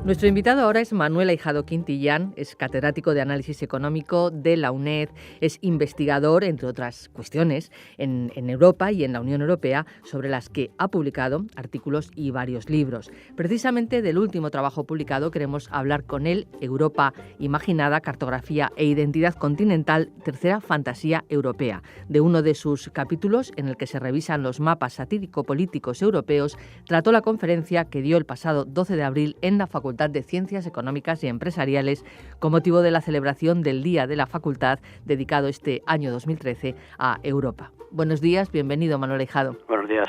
Nuestro invitado ahora es Manuel Aijado Quintillán, es catedrático de Análisis Económico de la UNED, es investigador, entre otras cuestiones, en Europa y en la Unión Europea, sobre las que ha publicado artículos y varios libros. Precisamente del último trabajo publicado queremos hablar con él, Europa Imaginada, Cartografía e Identidad Continental, Tercera Fantasía Europea, de uno de sus capítulos en el que se revisan los mapas satírico-políticos europeos, trató la conferencia que dio el pasado 12 de abril en la Facultad de Ciencias Económicas y Empresariales con motivo de la celebración del Día de la Facultad dedicado este año 2013 a Europa. Buenos días, bienvenido Manuel Aijado. Buenos días.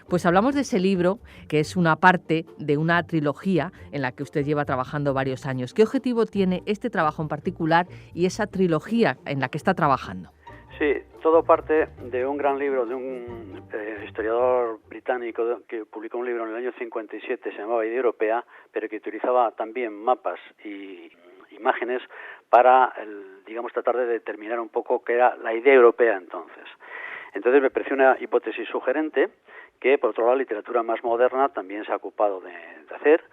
Pues hablamos de ese libro, que es una parte de una trilogía en la que usted lleva trabajando varios años. ¿Qué objetivo tiene este trabajo en particular y esa trilogía en la que está trabajando? Sí, todo parte de un gran libro de un historiador británico que publicó un libro en el año 57, se llamaba Idea Europea, pero que utilizaba también mapas y imágenes para, tratar de determinar un poco qué era la idea europea entonces. Entonces me pareció una hipótesis sugerente que, por otro lado, la literatura más moderna también se ha ocupado de hacer,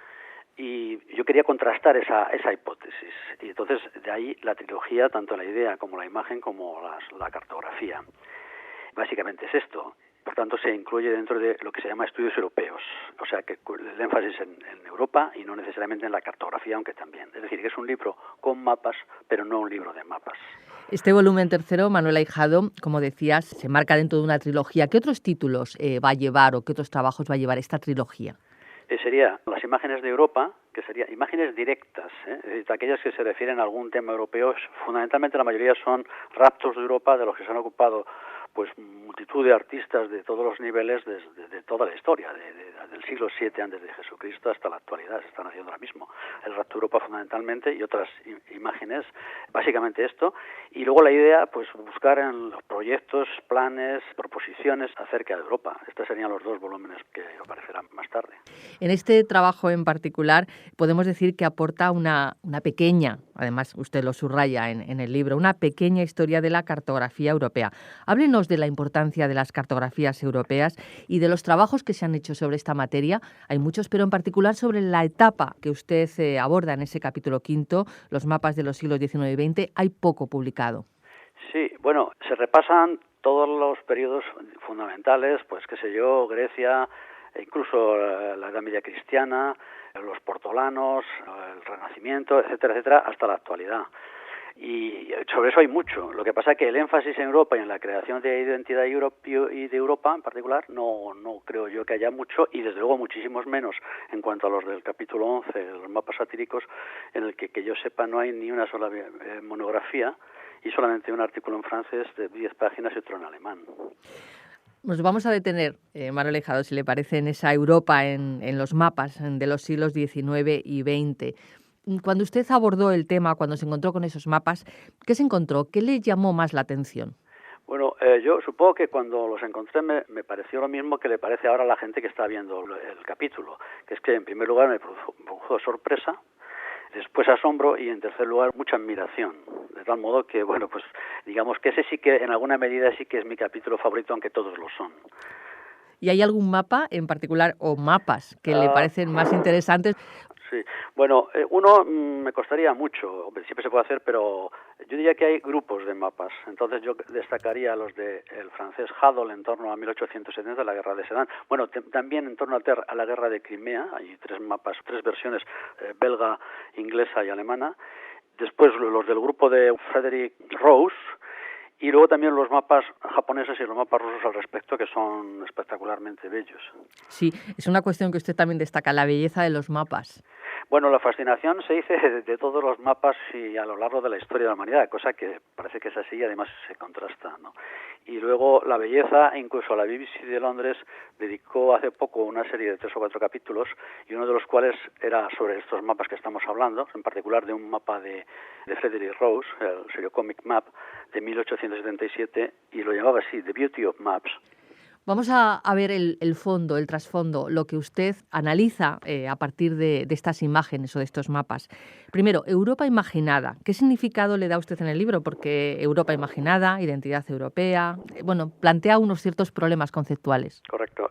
y yo quería contrastar esa hipótesis. Y entonces, de ahí la trilogía, tanto la idea como la imagen como la cartografía. Básicamente es esto. Por tanto, se incluye dentro de lo que se llama estudios europeos. O sea, que el énfasis en Europa y no necesariamente en la cartografía, aunque también. Es decir, que es un libro con mapas, pero no un libro de mapas. Este volumen tercero, Manuel Aijado, como decías, se marca dentro de una trilogía. ¿Qué otros títulos va a llevar o qué otros trabajos va a llevar esta trilogía? Sería las imágenes de Europa, que serían imágenes directas, es decir, aquellas que se refieren a algún tema europeo. Fundamentalmente la mayoría son raptos de Europa, de los que se han ocupado pues multitud de artistas de todos los niveles de toda la historia, del siglo VII antes de Jesucristo hasta la actualidad. Se están haciendo ahora mismo el rapto de Europa fundamentalmente y otras imágenes, básicamente esto. Y luego la idea, pues buscar en los proyectos, planes, proposiciones acerca de Europa. Estos serían los dos volúmenes que aparecerán más tarde. En este trabajo en particular podemos decir que aporta una pequeña, además usted lo subraya en el libro, una pequeña historia de la cartografía europea. Háblenos de la importancia de las cartografías europeas y de los trabajos que se han hecho sobre esta materia. Hay muchos, pero en particular sobre la etapa que usted aborda en ese capítulo quinto, los mapas de los siglos XIX y XX, hay poco publicado. Sí, bueno, se repasan todos los periodos fundamentales, pues qué sé yo, Grecia, incluso la Edad Media cristiana, los portolanos, el Renacimiento, etcétera, etcétera, hasta la actualidad. Y sobre eso hay mucho. Lo que pasa es que el énfasis en Europa y en la creación de identidad y de Europa en particular no creo yo que haya mucho, y desde luego muchísimos menos en cuanto a los del capítulo 11, los mapas satíricos, en el que yo sepa no hay ni una sola monografía y solamente un artículo en francés de 10 páginas y otro en alemán. Nos vamos a detener, Manuel Aijado, si le parece, en esa Europa, en los mapas de los siglos XIX y XX. Cuando usted abordó el tema, cuando se encontró con esos mapas, ¿qué se encontró? ¿Qué le llamó más la atención? Bueno, yo supongo que cuando los encontré me pareció lo mismo que le parece ahora a la gente que está viendo el capítulo, que es que en primer lugar me produjo sorpresa, después asombro y en tercer lugar mucha admiración, de tal modo que, bueno, pues digamos que ese sí que en alguna medida sí que es mi capítulo favorito, aunque todos lo son. ¿Y hay algún mapa en particular o mapas que le parecen más interesantes? Sí, bueno, uno me costaría mucho, hombre, siempre se puede hacer, pero yo diría que hay grupos de mapas. Entonces yo destacaría los del francés Hadol en torno a 1870, la guerra de Sedan. Bueno, también en torno a la guerra de Crimea, hay tres mapas, tres versiones, belga, inglesa y alemana. Después los del grupo de Frederick Rose, y luego también los mapas japoneses y los mapas rusos al respecto, que son espectacularmente bellos. Sí, es una cuestión que usted también destaca, la belleza de los mapas. Bueno, la fascinación se dice de todos los mapas y a lo largo de la historia de la humanidad, cosa que parece que es así y además se contrasta, ¿no? Y luego la belleza, incluso la BBC de Londres dedicó hace poco una serie de 3 o 4 capítulos, y uno de los cuales era sobre estos mapas que estamos hablando, en particular de un mapa de Frederick Rose, el Seriocomic Map de 1877, y lo llamaba así, The Beauty of Maps. Vamos a ver el fondo, el trasfondo, lo que usted analiza a partir de estas imágenes o de estos mapas. Primero, Europa imaginada. ¿Qué significado le da usted en el libro? Porque Europa imaginada, identidad europea, plantea unos ciertos problemas conceptuales. Correcto.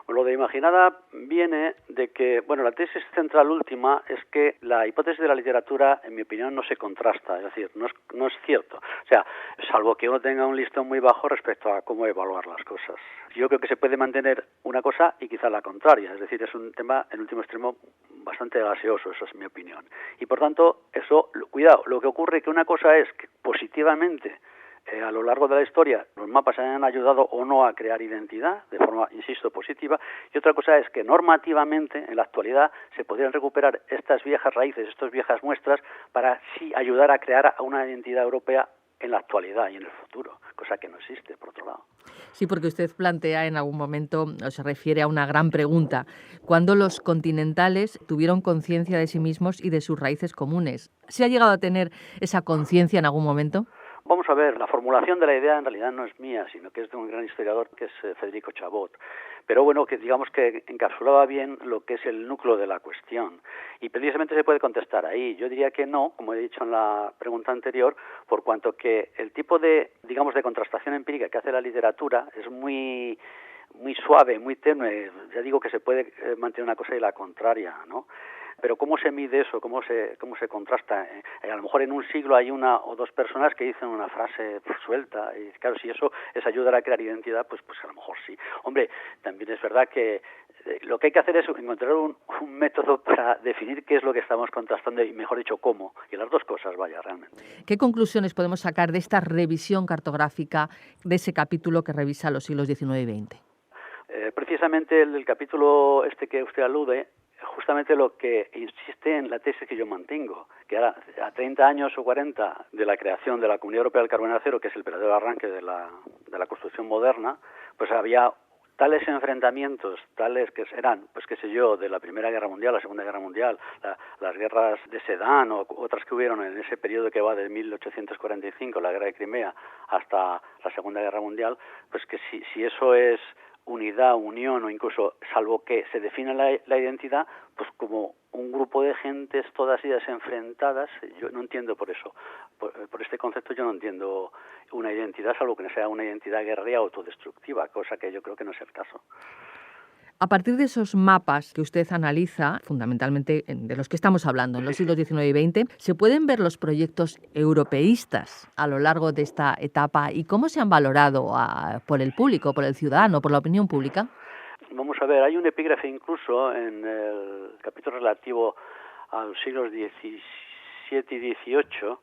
Lo de imaginada viene de que, bueno, la tesis central última es que la hipótesis de la literatura, en mi opinión, no se contrasta, es decir, no es cierto. O sea, salvo que uno tenga un listón muy bajo respecto a cómo evaluar las cosas. Yo creo que se puede mantener una cosa y quizá la contraria, es decir, es un tema, en último extremo, bastante gaseoso, eso es mi opinión. Y por tanto, eso, cuidado, lo que ocurre es que una cosa es que positivamente a lo largo de la historia los mapas han ayudado o no a crear identidad de forma, insisto, positiva, y otra cosa es que normativamente en la actualidad se podrían recuperar estas viejas raíces, estas viejas muestras para sí ayudar a crear a una identidad europea en la actualidad y en el futuro, cosa que no existe, por otro lado. Sí, porque usted plantea en algún momento, o se refiere a una gran pregunta, ¿cuándo los continentales tuvieron conciencia de sí mismos y de sus raíces comunes? ¿Se ha llegado a tener esa conciencia en algún momento? Vamos a ver, la formulación de la idea en realidad no es mía, sino que es de un gran historiador que es Federico Chabot. Pero bueno, que digamos que encapsulaba bien lo que es el núcleo de la cuestión. Y precisamente se puede contestar ahí. Yo diría que no, como he dicho en la pregunta anterior, por cuanto que el tipo de, digamos, de contrastación empírica que hace la literatura es muy suave, muy tenue. Ya digo que se puede mantener una cosa y la contraria, ¿no? Pero ¿cómo se mide eso? ¿Cómo se contrasta? A lo mejor en un siglo hay una o dos personas que dicen una frase suelta y claro, si eso es ayudar a crear identidad, pues a lo mejor sí. Hombre, también es verdad que lo que hay que hacer es encontrar un método para definir qué es lo que estamos contrastando y, mejor dicho, cómo. Y las dos cosas, vaya, realmente. ¿Qué conclusiones podemos sacar de esta revisión cartográfica de ese capítulo que revisa los siglos XIX y XX? Precisamente el capítulo que usted alude, justamente lo que insiste en la tesis que yo mantengo, que ahora a 30 años o 40 de la creación de la Comunidad Europea del Carbón y Acero, que es el verdadero arranque de la construcción moderna, pues había tales enfrentamientos, tales que eran, pues qué sé yo, de la Primera Guerra Mundial, la Segunda Guerra Mundial, las guerras de Sedán o otras que hubieron en ese periodo que va de 1845, la Guerra de Crimea, hasta la Segunda Guerra Mundial, pues que si eso es unidad, unión o incluso, salvo que se define la identidad, pues como un grupo de gentes todas ellas enfrentadas, yo no entiendo por eso. Por este concepto yo no entiendo una identidad, salvo que no sea una identidad guerrera autodestructiva, cosa que yo creo que no es el caso. A partir de esos mapas que usted analiza, fundamentalmente de los que estamos hablando en los siglos XIX y XX, ¿se pueden ver los proyectos europeístas a lo largo de esta etapa y cómo se han valorado por el público, por el ciudadano, por la opinión pública? Vamos a ver, hay un epígrafe incluso en el capítulo relativo a los siglos XVII y XVIII,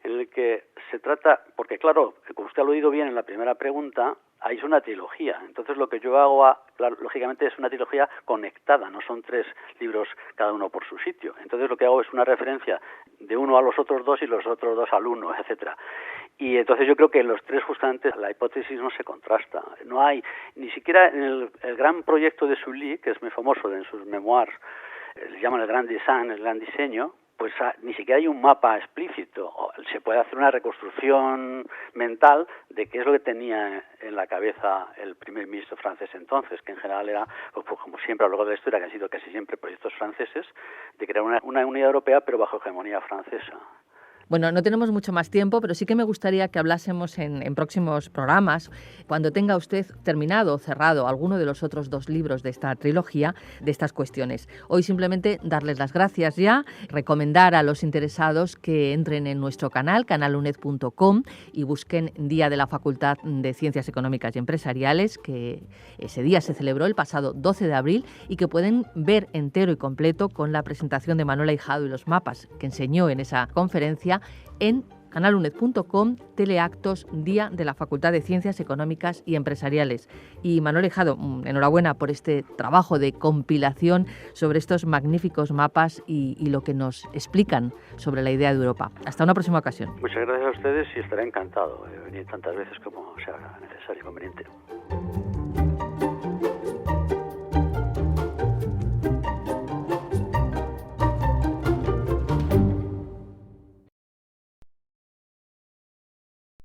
en el que se trata, porque claro, como usted ha oído bien en la primera pregunta, hay una trilogía. Entonces lo que yo hago, claro, lógicamente es una trilogía conectada, no son 3 libros cada uno por su sitio. Entonces lo que hago es una referencia de uno a los otros 2 y los otros 2 al uno, etcétera. Y entonces yo creo que en los 3 justamente la hipótesis no se contrasta. No hay, ni siquiera en el gran proyecto de Sully, que es muy famoso en sus memoirs, le llaman el gran design, el gran diseño, pues ni siquiera hay un mapa explícito. Se puede hacer una reconstrucción mental de qué es lo que tenía en la cabeza el primer ministro francés entonces, que en general era, pues, como siempre a lo largo de la historia, que han sido casi siempre proyectos franceses, de crear una unidad europea pero bajo hegemonía francesa. Bueno, no tenemos mucho más tiempo, pero sí que me gustaría que hablásemos en próximos programas, cuando tenga usted terminado o cerrado alguno de los otros 2 libros de esta trilogía, de estas cuestiones. Hoy simplemente darles las gracias ya, recomendar a los interesados que entren en nuestro canal, canaluned.com, y busquen Día de la Facultad de Ciencias Económicas y Empresariales, que ese día se celebró el pasado 12 de abril y que pueden ver entero y completo con la presentación de Manuel Aijado y los mapas que enseñó en esa conferencia en canaluned.com, teleactos, Día de la Facultad de Ciencias Económicas y Empresariales. Y Manuel Aijado, enhorabuena por este trabajo de compilación sobre estos magníficos mapas y lo que nos explican sobre la idea de Europa. Hasta una próxima ocasión. Muchas gracias a ustedes y estaré encantado de venir tantas veces como sea necesario y conveniente.